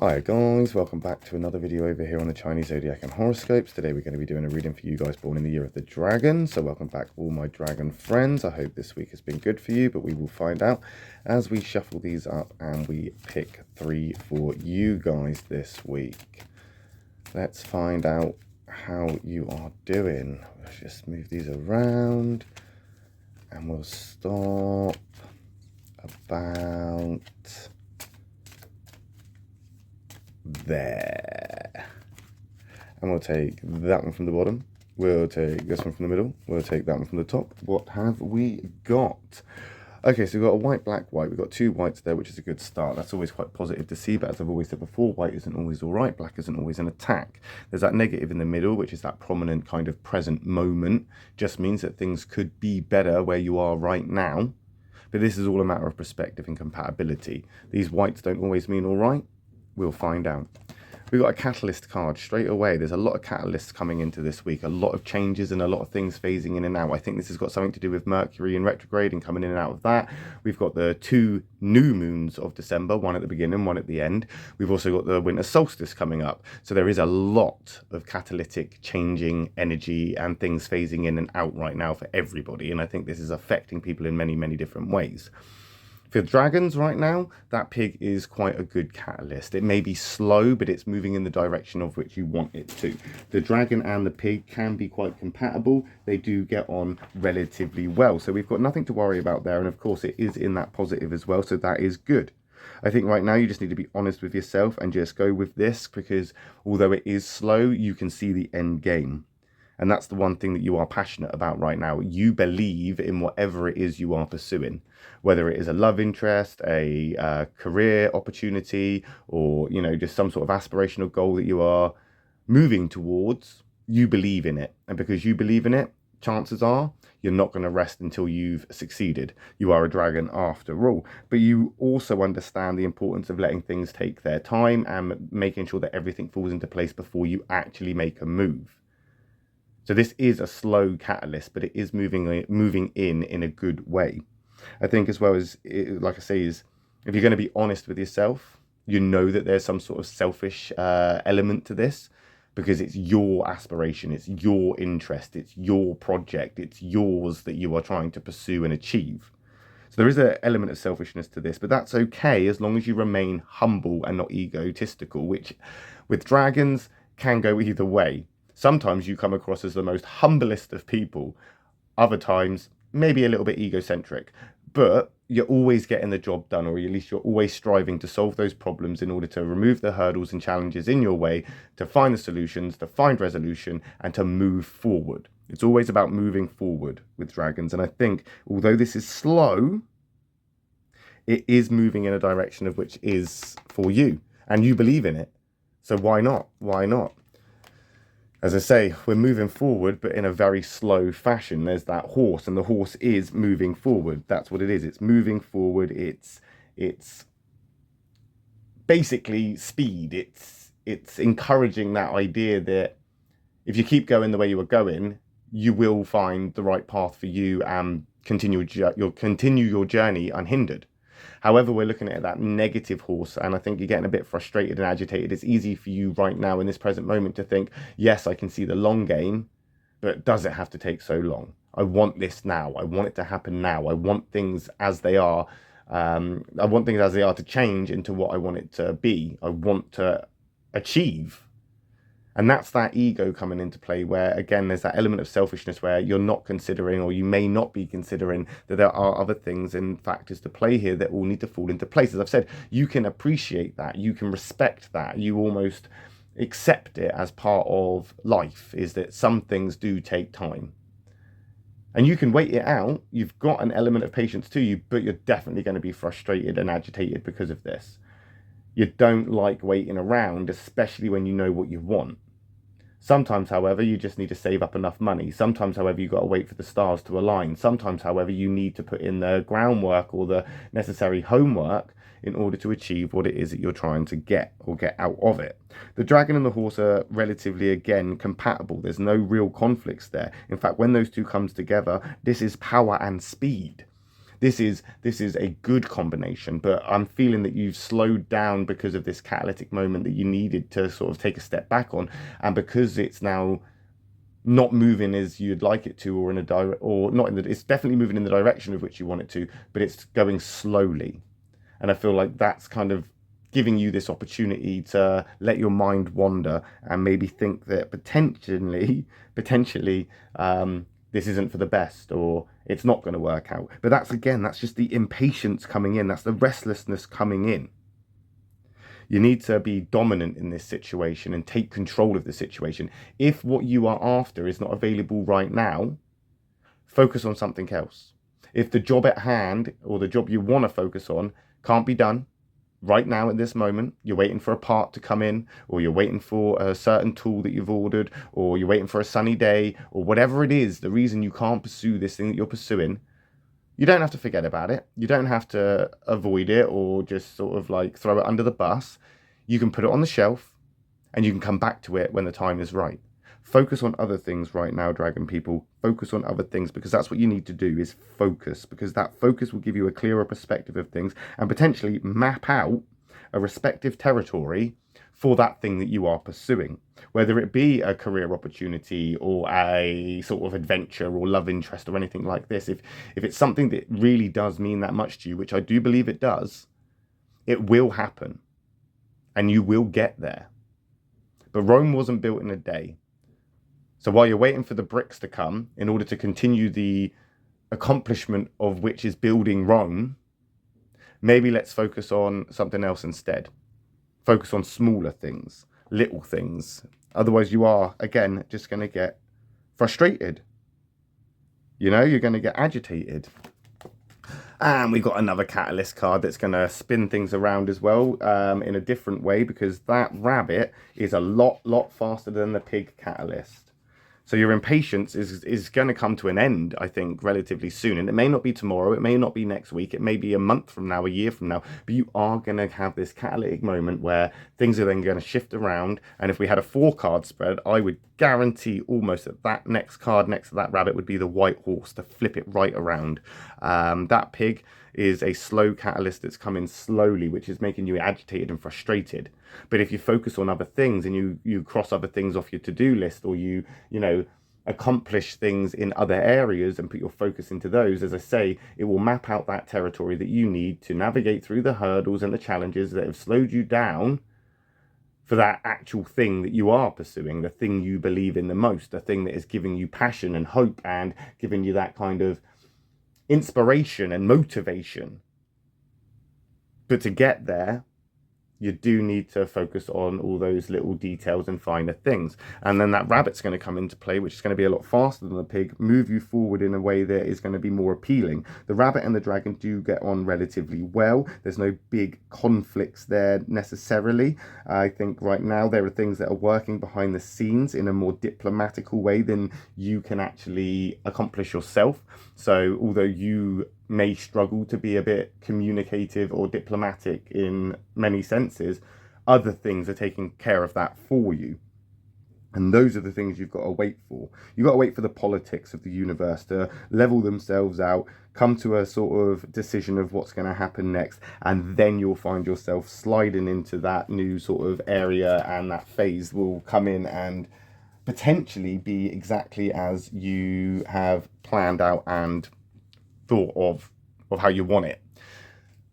Hi guys, welcome back to another video over here on the Chinese Zodiac and horoscopes. Today we're going to be doing a reading for you guys born in the year of the dragon. So welcome back all my dragon friends. I hope this week has been good for you, but we will find out as we shuffle these up and we pick 3 for you guys this week. Let's find out how you are doing. Let's just move these around and we'll stop about there, and we'll take that one from the bottom, we'll take this one from the middle, we'll take that one from the top. What have we got? Okay, so we've got a white, black, white. We've got 2 whites there, which is a good start. That's always quite positive to see, but as I've always said before, white isn't always all right, black isn't always an attack. There's that negative in the middle, which is that prominent kind of present moment. Just means that things could be better where you are right now, but this is all a matter of perspective and compatibility. These whites don't always mean all right. We'll find out. We've got a catalyst card straight away. There's a lot of catalysts coming into this week, a lot of changes and a lot of things phasing in and out. I think this has got something to do with Mercury in retrograde and coming in and out of that. We've got the 2 new moons of December, one at the beginning, one at the end. We've also got the winter solstice coming up. So there is a lot of catalytic changing energy and things phasing in and out right now for everybody. And I think this is affecting people in many, many different ways. For dragons right now, that pig is quite a good catalyst. It may be slow, but it's moving in the direction of which you want it to. The dragon and the pig can be quite compatible. They do get on relatively well. So we've got nothing to worry about there. And of course, it is in that positive as well. So that is good. I think right now you just need to be honest with yourself and just go with this, because although it is slow, you can see the end game. And that's the one thing that you are passionate about right now. You believe in whatever it is you are pursuing, whether it is a love interest, a career opportunity, or, you know, just some sort of aspirational goal that you are moving towards. You believe in it. And because you believe in it, chances are you're not going to rest until you've succeeded. You are a dragon after all. But you also understand the importance of letting things take their time and making sure that everything falls into place before you actually make a move. So this is a slow catalyst, but it is moving in a good way. I think as well as, like I say, is if you're going to be honest with yourself, you know that there's some sort of selfish element to this, because it's your aspiration, it's your interest, it's your project, it's yours that you are trying to pursue and achieve. So there is an element of selfishness to this, but that's okay as long as you remain humble and not egotistical, which with dragons can go either way. Sometimes you come across as the most humblest of people. Other times, maybe a little bit egocentric. But you're always getting the job done, or at least you're always striving to solve those problems in order to remove the hurdles and challenges in your way, to find the solutions, to find resolution, and to move forward. It's always about moving forward with dragons. And I think, although this is slow, it is moving in a direction of which is for you. And you believe in it. So why not? Why not? As I say, we're moving forward, but in a very slow fashion. There's that horse, and the horse is moving forward. That's what it is. It's moving forward. It's basically speed. It's encouraging that idea that if you keep going the way you are going, you will find the right path for you and continue your journey unhindered. However, we're looking at that negative horse, and I think you're getting a bit frustrated and agitated. It's easy for you right now in this present moment to think, yes, I can see the long game, but does it have to take so long? I want this now. I want it to happen now. I want things as they are. I want things as they are to change into what I want it to be. I want to achieve. And that's that ego coming into play, where, again, there's that element of selfishness where you're not considering, or you may not be considering, that there are other things and factors to play here that all need to fall into place. As I've said, you can appreciate that. You can respect that. You almost accept it as part of life, is that some things do take time. And you can wait it out. You've got an element of patience to you, but you're definitely going to be frustrated and agitated because of this. You don't like waiting around, especially when you know what you want. Sometimes, however, you just need to save up enough money. Sometimes, however, you've got to wait for the stars to align. Sometimes, however, you need to put in the groundwork or the necessary homework in order to achieve what it is that you're trying to get or get out of it. The dragon and the horse are relatively, again, compatible. There's no real conflicts there. In fact, when those two comes together, this is power and speed. This is a good combination, but I'm feeling that you've slowed down because of this catalytic moment that you needed to sort of take a step back on, and because it's now not moving as you'd like it to, or in a direct, or not in the, it's definitely moving in the direction of which you want it to, but it's going slowly. And I feel like that's kind of giving you this opportunity to let your mind wander and maybe think that potentially, this isn't for the best, or it's not going to work out. But that's just the impatience coming in. That's the restlessness coming in. You need to be dominant in this situation and take control of the situation. If what you are after is not available right now, focus on something else. If the job at hand, or the job you want to focus on, can't be done right now at this moment, you're waiting for a part to come in, or you're waiting for a certain tool that you've ordered, or you're waiting for a sunny day, or whatever it is, the reason you can't pursue this thing that you're pursuing, you don't have to forget about it. You don't have to avoid it or just sort of like throw it under the bus. You can put it on the shelf and you can come back to it when the time is right. Focus on other things right now, dragon people. Focus on other things, because that's what you need to do, is focus, because that focus will give you a clearer perspective of things and potentially map out a respective territory for that thing that you are pursuing, whether it be a career opportunity or a sort of adventure or love interest or anything like this. If it's something that really does mean that much to you, which I do believe it does, it will happen and you will get there. But Rome wasn't built in a day. So while you're waiting for the bricks to come in order to continue the accomplishment of which is building Rome, maybe let's focus on something else instead. Focus on smaller things, little things. Otherwise you are, again, just going to get frustrated. You know, you're going to get agitated. And we've got another catalyst card that's going to spin things around as well, in a different way, because that rabbit is a lot faster than the pig catalyst. So your impatience is going to come to an end, I think, relatively soon. And it may not be tomorrow, it may not be next week, it may be a month from now, a year from now, but you are going to have this catalytic moment where things are then going to shift around. And if we had a 4-card spread, I would guarantee almost that that next card next to that rabbit would be the white horse to flip it right around. That pig is a slow catalyst that's coming slowly, which is making you agitated and frustrated. But if you focus on other things and you cross other things off your to-do list, or you know, accomplish things in other areas and put your focus into those, as I say, it will map out that territory that you need to navigate through the hurdles and the challenges that have slowed you down for that actual thing that you are pursuing, the thing you believe in the most, the thing that is giving you passion and hope and giving you that kind of inspiration and motivation. But to get there, you do need to focus on all those little details and finer things. And then that rabbit's going to come into play, which is going to be a lot faster than the pig, move you forward in a way that is going to be more appealing. The rabbit and the dragon do get on relatively well. There's no big conflicts there necessarily. I think right now there are things that are working behind the scenes in a more diplomatical way than you can actually accomplish yourself. So although you may struggle to be a bit communicative or diplomatic in many senses, other things are taking care of that for you. And those are the things you've got to wait for. You've got to wait for the politics of the universe to level themselves out, come to a sort of decision of what's going to happen next, and then you'll find yourself sliding into that new sort of area, and that phase will come in and potentially be exactly as you have planned out and thought of how you want it.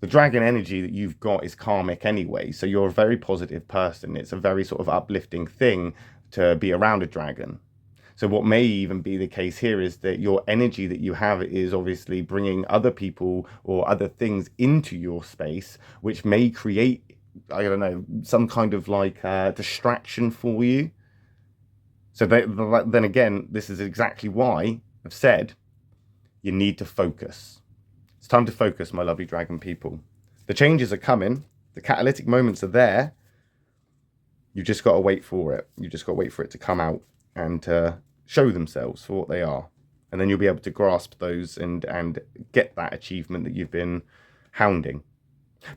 The dragon energy that you've got is karmic anyway, so you're a very positive person. It's a very sort of uplifting thing to be around a dragon. So what may even be the case here is that your energy that you have is obviously bringing other people or other things into your space, which may create, I don't know, some kind of like distraction for you. So then again, this is exactly why I've said you need to focus. It's time to focus, my lovely dragon people. The changes are coming. The catalytic moments are there. You've just got to wait for it. You've just got to wait for it to come out and to show themselves for what they are. And then you'll be able to grasp those and get that achievement that you've been hounding.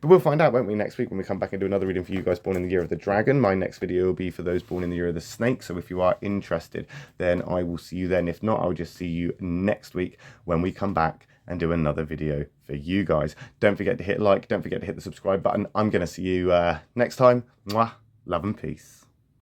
But we'll find out, won't we, next week when we come back and do another reading for you guys born in the year of the dragon. My next video will be for those born in the year of the snake. So if you are interested, then I will see you then. If not, I'll just see you next week when we come back and do another video for you guys. Don't forget to hit like, don't forget to hit the subscribe button. I'm going to see you next time. Mwah, love and peace.